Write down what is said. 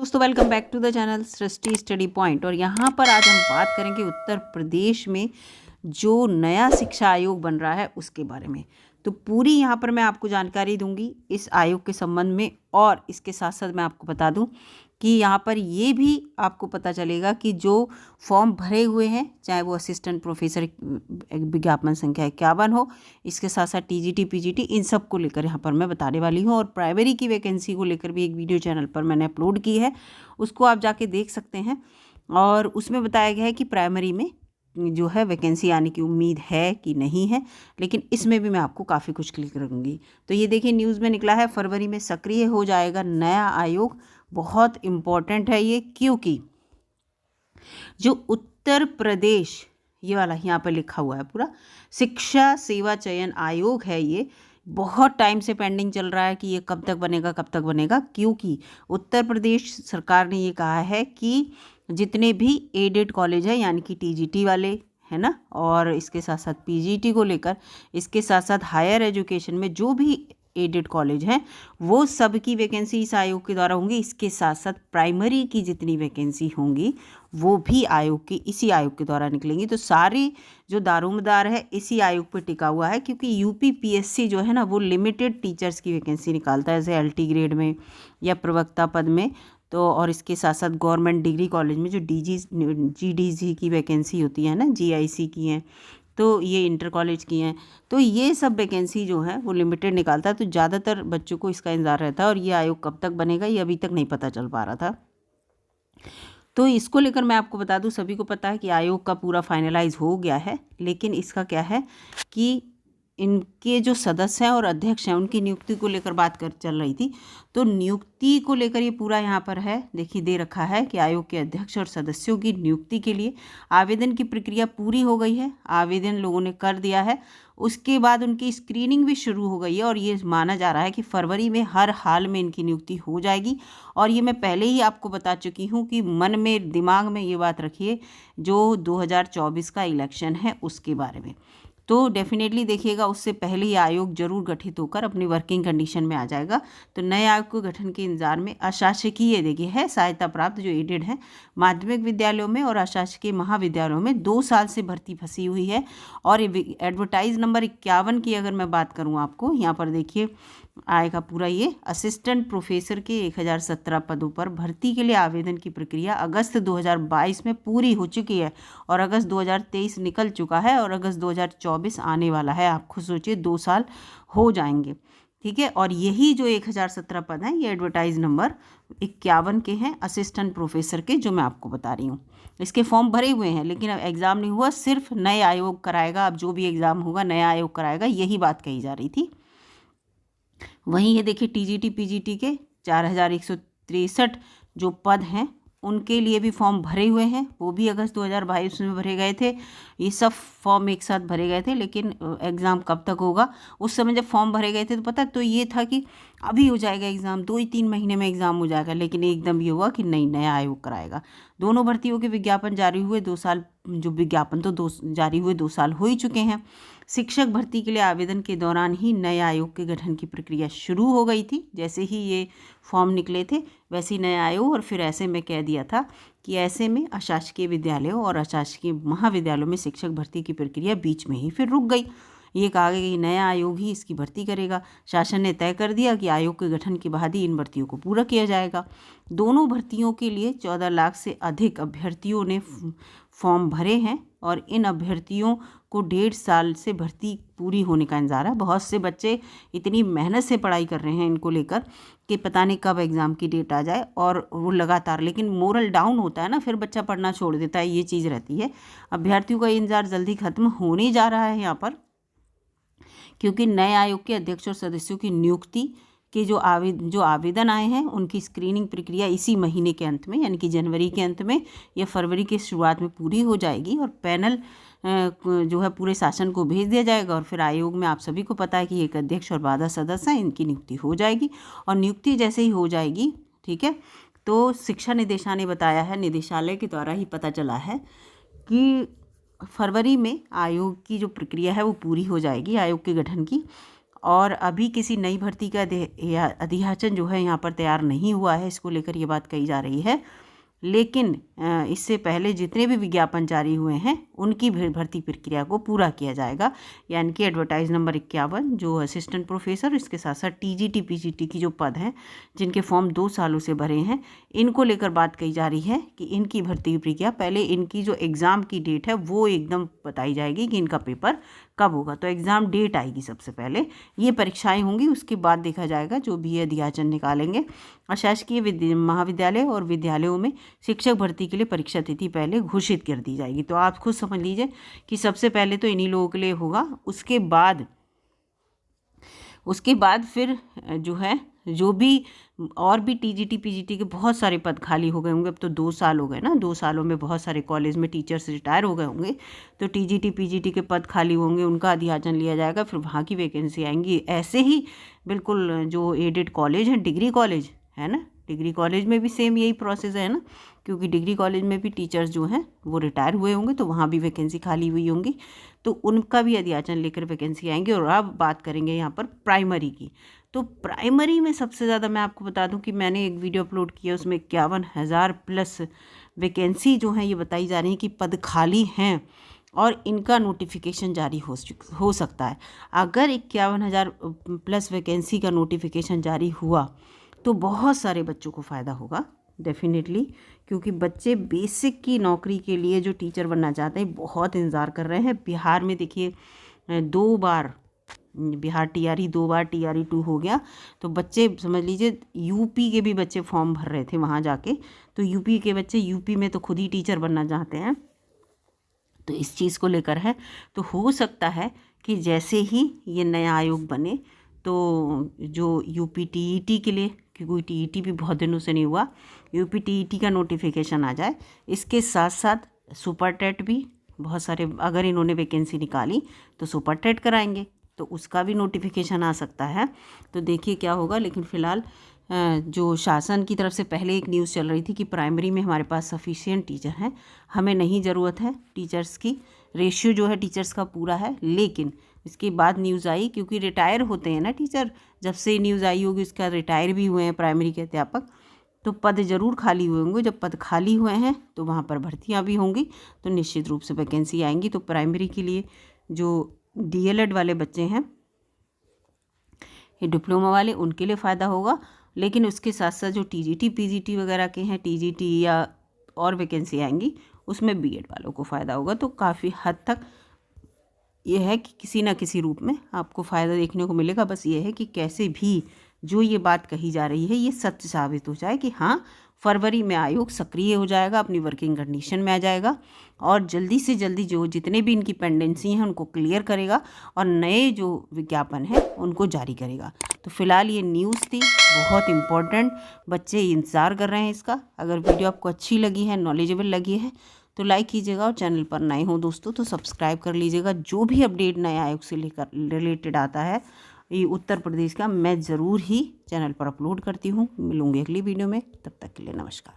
दोस्तों welcome back to the channel Srishti Study Point. और यहाँ पर आज हम बात करेंगे उत्तर प्रदेश में जो नया शिक्षा आयोग बन रहा है उसके बारे में। तो पूरी यहाँ पर मैं आपको जानकारी दूंगी इस आयोग के संबंध में, और इसके साथ साथ मैं आपको बता दूं कि यहाँ पर ये भी आपको पता चलेगा कि जो फॉर्म भरे हुए हैं, चाहे वो असिस्टेंट प्रोफेसर विज्ञापन संख्या 51 हो, इसके साथ साथ टीजीटी पीजीटी, इन सब को लेकर यहाँ पर मैं बताने वाली हूँ। और प्राइमरी की वैकेंसी को लेकर भी एक वीडियो चैनल पर मैंने अपलोड की है, उसको आप जाके देख सकते हैं। और उसमें बताया गया है कि प्राइमरी में जो है वैकेंसी आने की उम्मीद है कि नहीं है, लेकिन इसमें भी मैं आपको काफ़ी कुछ क्लिक करूँगी। तो ये देखिए न्यूज़ में निकला है, फरवरी में सक्रिय हो जाएगा नया आयोग। बहुत इम्पॉर्टेंट है ये, क्योंकि जो उत्तर प्रदेश, ये वाला यहाँ पर लिखा हुआ है पूरा, शिक्षा सेवा चयन आयोग है, ये बहुत टाइम से पेंडिंग चल रहा है कि ये कब तक बनेगा कब तक बनेगा। क्योंकि उत्तर प्रदेश सरकार ने ये कहा है कि जितने भी एडेड कॉलेज है, यानी कि टीजीटी वाले है ना, और इसके साथ साथ पीजीटी को लेकर, इसके साथ साथ हायर एजुकेशन में जो भी एडेड कॉलेज हैं, वो सब की वैकेंसी इस आयोग के द्वारा होंगी। इसके साथ साथ प्राइमरी की जितनी वैकेंसी होंगी वो भी इसी आयोग के द्वारा निकलेंगी। तो सारी जो दारोमदार है इसी आयोग पर टिका हुआ है, क्योंकि यूपीपीएससी जो है ना, वो लिमिटेड टीचर्स की वैकेंसी निकालता है, जैसे एलटी ग्रेड में या प्रवक्ता पद में। तो और इसके साथ साथ गवर्नमेंट डिग्री कॉलेज में जो जीडीसी की वैकेंसी होती है ना, जीआईसी की हैं, तो ये इंटर कॉलेज की हैं, तो ये सब वैकेंसी जो है वो लिमिटेड निकालता है। तो ज़्यादातर बच्चों को इसका इंतज़ार रहता है, और ये आयोग कब तक बनेगा ये अभी तक नहीं पता चल पा रहा था। तो इसको लेकर मैं आपको बता दूं, सभी को पता है कि आयोग का पूरा फाइनलाइज हो गया है, लेकिन इसका क्या है कि इनके जो सदस्य हैं और अध्यक्ष हैं उनकी नियुक्ति को लेकर बात चल रही थी। तो नियुक्ति को लेकर ये पूरा यहाँ पर है, देखिए दे रखा है कि आयोग के अध्यक्ष और सदस्यों की नियुक्ति के लिए आवेदन की प्रक्रिया पूरी हो गई है, आवेदन लोगों ने कर दिया है। उसके बाद उनकी स्क्रीनिंग भी शुरू हो गई है, और ये माना जा रहा है कि फरवरी में हर हाल में इनकी नियुक्ति हो जाएगी। और ये मैं पहले ही आपको बता चुकी हूँ कि मन में दिमाग में ये बात रखिए, जो 2024 का इलेक्शन है उसके बारे में। तो डेफिनेटली देखिएगा, उससे पहले ही आयोग जरूर गठित होकर अपनी वर्किंग कंडीशन में आ जाएगा। तो नए आयोग के गठन के इंतजार में अशासकीय देखिए है सहायता प्राप्त जो एडेड है माध्यमिक विद्यालयों में और अशासकीय महाविद्यालयों में 2 साल से भर्ती फंसी हुई है। और एडवर्टाइज नंबर 51 की अगर मैं बात करूँ आपको, यहाँ पर देखिए आएगा पूरा, ये असिस्टेंट प्रोफेसर के 1017 पदों पर भर्ती के लिए आवेदन की प्रक्रिया अगस्त 2022 में पूरी हो चुकी है, और अगस्त 2023 निकल चुका है, और अगस्त 2024 आने वाला है। आप खुद सोचिए 2 साल हो जाएंगे, ठीक है। और यही जो 1017 पद हैं, ये एडवर्टाइज नंबर 51 के हैं असिस्टेंट प्रोफेसर के, जो मैं आपको बता रही हूँ। इसके फॉर्म भरे हुए हैं, लेकिन अब एग्ज़ाम नहीं हुआ, सिर्फ नए आयोग कराएगा। अब जो भी एग्ज़ाम होगा नया आयोग कराएगा, यही बात कही जा रही थी। वहीं ये देखिए टीजीटी पीजीटी के 4163 जो पद हैं उनके लिए भी फॉर्म भरे हुए हैं, वो भी अगस्त 2022 में भरे गए थे। ये सब फॉर्म एक साथ भरे गए थे, लेकिन एग्ज़ाम कब तक होगा, उस समय जब फॉर्म भरे गए थे तो पता तो ये था कि अभी हो जाएगा एग्ज़ाम, 2 ही 3 महीने में एग्ज़ाम हो जाएगा, लेकिन एकदम ये हुआ कि नहीं, नया आयोग कराएगा। दोनों भर्तियों के विज्ञापन जारी हुए 2 साल, जो विज्ञापन तो जारी हुए 2 साल हो ही चुके हैं। शिक्षक भर्ती के लिए आवेदन के दौरान ही नए आयोग के गठन की प्रक्रिया शुरू हो गई थी। जैसे ही ये फॉर्म निकले थे वैसे ही नया आयोग, और फिर ऐसे में कह दिया था कि ऐसे में अशासकीय विद्यालयों और अशासकीय महाविद्यालयों में शिक्षक भर्ती की प्रक्रिया बीच में ही फिर रुक गई। ये कहा गया कि नया आयोग ही इसकी भर्ती करेगा। शासन ने तय कर दिया कि आयोग के गठन के बाद ही इन भर्तियों को पूरा किया जाएगा। दोनों भर्तियों के लिए 14 लाख से अधिक अभ्यर्थियों ने फॉर्म भरे हैं, और इन अभ्यर्थियों को 1.5 साल से भर्ती पूरी होने का इंतजार है। बहुत से बच्चे इतनी मेहनत से पढ़ाई कर रहे हैं इनको लेकर कि पता नहीं कब एग्ज़ाम की डेट आ जाए, और वो लगातार, लेकिन मोरल डाउन होता है ना, फिर बच्चा पढ़ना छोड़ देता है, ये चीज़ रहती है। अभ्यर्थियों का इंतजार जल्दी खत्म होने जा रहा है यहाँ पर, क्योंकि नए आयोग के अध्यक्ष और सदस्यों की नियुक्ति के जो आवेदन आए हैं उनकी स्क्रीनिंग प्रक्रिया इसी महीने के अंत में, यानी कि जनवरी के अंत में या फरवरी के शुरुआत में पूरी हो जाएगी, और पैनल जो है पूरे शासन को भेज दिया जाएगा। और फिर आयोग में आप सभी को पता है कि एक अध्यक्ष और 12 सदस्य हैं, इनकी नियुक्ति हो जाएगी। और नियुक्ति जैसे ही हो जाएगी, ठीक है, तो शिक्षा निदेशालय ने बताया है, निदेशालय के द्वारा ही पता चला है कि फरवरी में आयोग की जो प्रक्रिया है वो पूरी हो जाएगी, आयोग के गठन की। और अभी किसी नई भर्ती का अधियाचन जो है यहाँ पर तैयार नहीं हुआ है, इसको लेकर ये बात कही जा रही है। लेकिन इससे पहले जितने भी विज्ञापन जारी हुए हैं उनकी भर्ती प्रक्रिया को पूरा किया जाएगा। यानी कि एडवर्टाइज नंबर 51 जो असिस्टेंट प्रोफेसर, इसके साथ साथ टीजीटी पीजीटी की जो पद हैं जिनके फॉर्म 2 सालों से भरे हैं, इनको लेकर बात कही जा रही है कि इनकी भर्ती प्रक्रिया, पहले इनकी जो एग्ज़ाम की डेट है वो एकदम बताई जाएगी कि इनका पेपर कब होगा। तो एग्ज़ाम डेट आएगी, सबसे पहले ये परीक्षाएं होंगी, उसके बाद देखा जाएगा जो भी अधियाचन निकालेंगे। अशासकीय महाविद्यालय और विद्यालयों में शिक्षक भर्ती के लिए परीक्षा तिथि पहले घोषित कर दी जाएगी। तो आप खुद समझ लीजिए कि सबसे पहले तो इन्हीं लोगों के लिए होगा, उसके बाद फिर जो है जो भी और भी टीजीटी पीजीटी के बहुत सारे पद खाली हो गए होंगे। अब तो 2 साल हो गए ना, 2 सालों में बहुत सारे कॉलेज में टीचर्स रिटायर हो गए होंगे, तो टीजीटी पीजीटी के पद खाली होंगे, उनका अधियाचन लिया जाएगा, फिर वहाँ की वैकेंसी आएंगी। ऐसे ही बिल्कुल जो एडेड कॉलेज हैं, डिग्री कॉलेज है ना, डिग्री कॉलेज में भी सेम यही प्रोसेस है ना, क्योंकि डिग्री कॉलेज में भी टीचर्स जो हैं वो रिटायर हुए होंगे, तो वहाँ भी वैकेंसी खाली हुई होंगी, तो उनका भी अधियाचन लेकर वैकेंसी आएंगी। और अब बात करेंगे यहाँ पर प्राइमरी की। तो प्राइमरी में सबसे ज़्यादा मैं आपको बता दूं कि मैंने एक वीडियो अपलोड किया, उसमें 51,000 प्लस वैकेंसी जो है ये बताई जा रही है कि पद खाली हैं और इनका नोटिफिकेशन जारी हो सकता है। अगर 51,000 प्लस वैकेंसी का नोटिफिकेशन जारी हुआ तो बहुत सारे बच्चों को फ़ायदा होगा डेफिनेटली, क्योंकि बच्चे बेसिक की नौकरी के लिए जो टीचर बनना चाहते हैं बहुत इंतज़ार कर रहे हैं। बिहार में देखिए 2 बार बिहार टीआरई 2 बार टीआरई 2 हो गया, तो बच्चे समझ लीजिए यूपी के भी बच्चे फॉर्म भर रहे थे वहाँ जाके, तो यूपी के बच्चे यूपी में तो खुद ही टीचर बनना चाहते हैं, तो इस चीज़ को लेकर है। तो हो सकता है कि जैसे ही ये नया आयोग बने तो जो यूपी टीईटी के लिए, क्योंकि टीईटी भी बहुत दिनों से नहीं हुआ, यूपी टीईटी का नोटिफिकेशन आ जाए। इसके साथ साथ सुपर टेट भी बहुत सारे, अगर इन्होंने वैकेंसी निकाली तो सुपर टेट कराएंगे, तो उसका भी नोटिफिकेशन आ सकता है। तो देखिए क्या होगा। लेकिन फ़िलहाल जो शासन की तरफ से पहले एक न्यूज़ चल रही थी कि प्राइमरी में हमारे पास सफिशिएंट टीचर हैं, हमें नहीं ज़रूरत है टीचर्स की, रेशियो जो है टीचर्स का पूरा है। लेकिन इसके बाद न्यूज़ आई, क्योंकि रिटायर होते हैं ना टीचर, जब से न्यूज़ आई होगी उसका रिटायर भी हुए हैं प्राइमरी के अध्यापक, तो पद ज़रूर खाली हुए होंगे। जब पद खाली हुए हैं तो वहाँ पर भर्तियाँ भी होंगी, तो निश्चित रूप से वैकेंसी आएंगी। तो प्राइमरी के लिए जो डीएलएड वाले बच्चे हैं, ये डिप्लोमा वाले, उनके लिए फ़ायदा होगा। लेकिन उसके साथ साथ जो टीजीटी पीजीटी वगैरह के हैं, टीजीटी या और वैकेंसी आएंगी, उसमें बीएड वालों को फ़ायदा होगा। तो काफ़ी हद तक ये है कि किसी न किसी रूप में आपको फ़ायदा देखने को मिलेगा। बस ये है कि कैसे भी जो ये बात कही जा रही है ये सच साबित हो जाए कि हाँ, फरवरी में आयोग सक्रिय हो जाएगा, अपनी वर्किंग कंडीशन में आ जाएगा और जल्दी से जल्दी जो जितने भी इनकी पेंडेंसी हैं उनको क्लियर करेगा और नए जो विज्ञापन हैं उनको जारी करेगा। तो फिलहाल ये न्यूज़ थी, बहुत इम्पोर्टेंट, बच्चे इंतज़ार कर रहे हैं इसका। अगर वीडियो आपको अच्छी लगी है, नॉलेजेबल लगी है, तो लाइक कीजिएगा और चैनल पर नए हो दोस्तों तो सब्सक्राइब कर लीजिएगा। जो भी अपडेट नए आयोग से लेकर रिलेटेड आता है ये उत्तर प्रदेश का, मैं ज़रूर ही चैनल पर अपलोड करती हूँ। मिलूँगी अगली वीडियो में, तब तक के लिए नमस्कार।